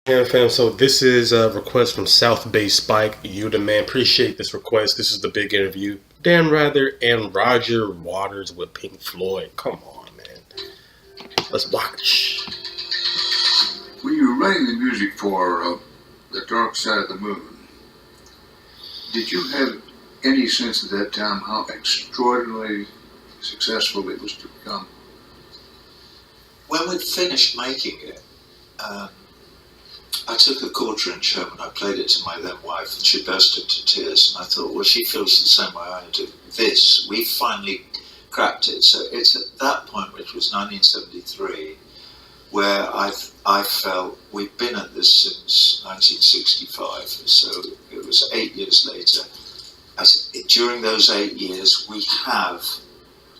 Yeah, fam. So this is a request from South Bay Spike. You the man. Appreciate this request. This is the big interview. Dan Rather and Roger Waters with Pink Floyd. Come on, man. Let's watch. When you were writing the music for The Dark Side of the Moon, did you have any sense at that time how extraordinarily successful it was to become? When we'd finished making it, I took a quarter-inch home and I played it to my then wife, and she burst into tears. And I thought, well, she feels the same way I do. We finally cracked it. So it's at that point, which was 1973, where I felt we've been at this since 1965. So it was 8 years later. During those 8 years, we have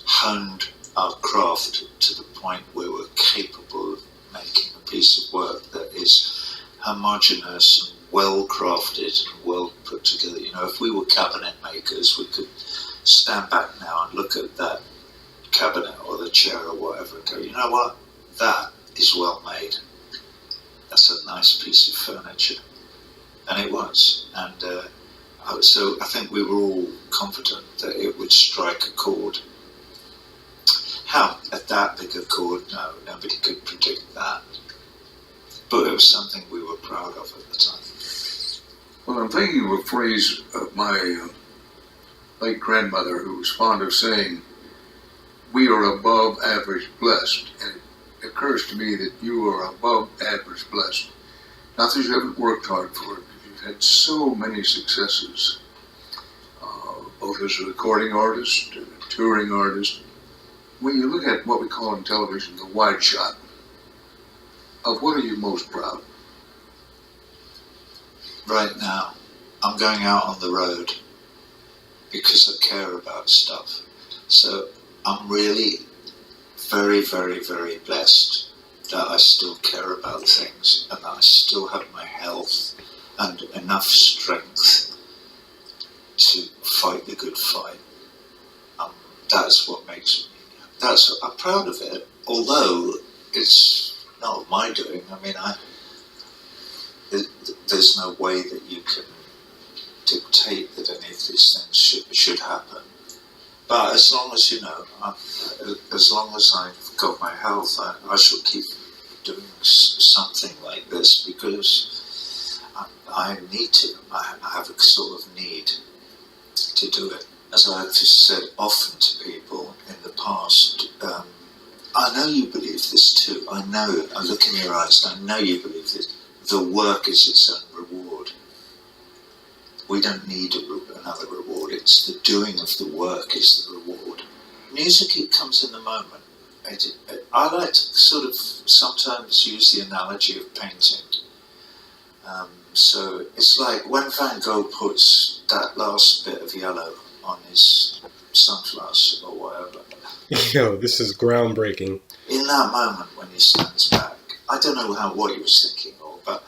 honed our craft to the point where we're capable of making a piece of work that is homogeneous and well crafted and well put together. You know, if we were cabinet makers, we could stand back now and look at that cabinet or the chair or whatever and go, you know what, that is well made. That's a nice piece of furniture. And it was. And so I think we were all confident that it would strike a chord. How, at that big a chord, no, nobody could predict that. But it was something we were proud of at the time. Well, I'm thinking of a phrase of my late grandmother who was fond of saying, we are above average blessed. And it occurs to me that you are above average blessed. Not that you haven't worked hard for it, but you've had so many successes, both as a recording artist and a touring artist. When you look at what we call in television the wide shot, of what are you most proud? Right now, I'm going out on the road because I care about stuff. So I'm really very, very, very blessed that I still care about things and that I still have my health and enough strength to fight the good fight. That's what makes me, I'm proud of it, although it's not of my doing. I mean, there's no way that you can dictate that any of these things should happen. But as long as, you know, as long as I've got my health, I shall keep doing something like this because I need to. I have a sort of need to do it. As I've said often to people in the past, I know you believe this too. I know, I look in your eyes, I know you believe this. The work is its own reward. We don't need another reward. It's the doing of the work is the reward. Music, it comes in the moment. I like to sort of sometimes use the analogy of painting. So it's like when Van Gogh puts that last bit of yellow on his sunflowers or whatever. Yo, this is groundbreaking. In that moment when he stands back, I don't know what he was thinking, but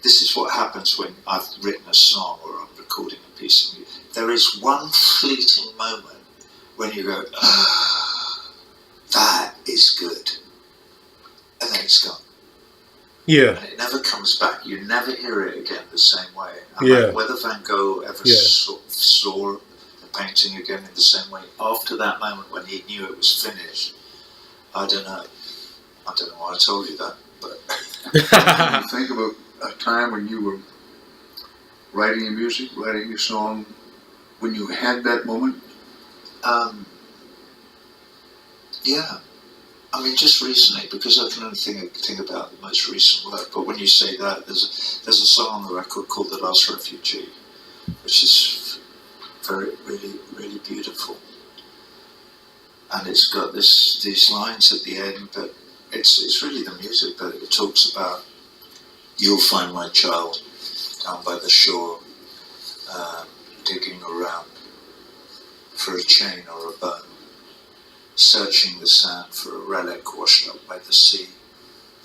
this is what happens when I've written a song or I'm recording a piece of music. There is one fleeting moment when you go, that is good. And then it's gone. Yeah. And it never comes back. You never hear it again the same way. Yeah. Whether Van Gogh ever saw the painting again in the same way after that moment when he knew it was finished, I don't know. I don't know why I told you that, but Can you think of a time when you were writing your music, writing your song, when you had that moment? Yeah. I mean, just recently, because I can only think about the most recent work, but when you say that, there's a song on the record called The Last Refugee, which is really, really beautiful. And it's got these lines at the end, but it's really the music, but it talks about, you'll find my child down by the shore, digging around for a chain or a bone, searching the sand for a relic washed up by the sea,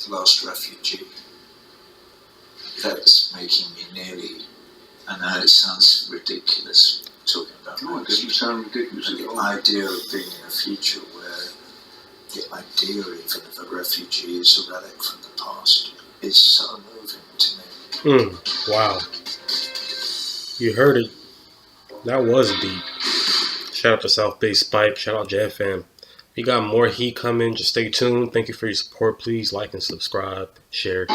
the last refugee. That's making me nearly, I know it sounds ridiculous talking about No, it doesn't sound ridiculous at all. the idea of being in a future where the idea even of a refugee is a relic from the past is so moving to me. Wow. You heard it. That was deep. Shout out to South Bay Spike. Shout out Jam Fam. We got more heat coming. Just stay tuned. Thank you for your support. Please like and subscribe. Share.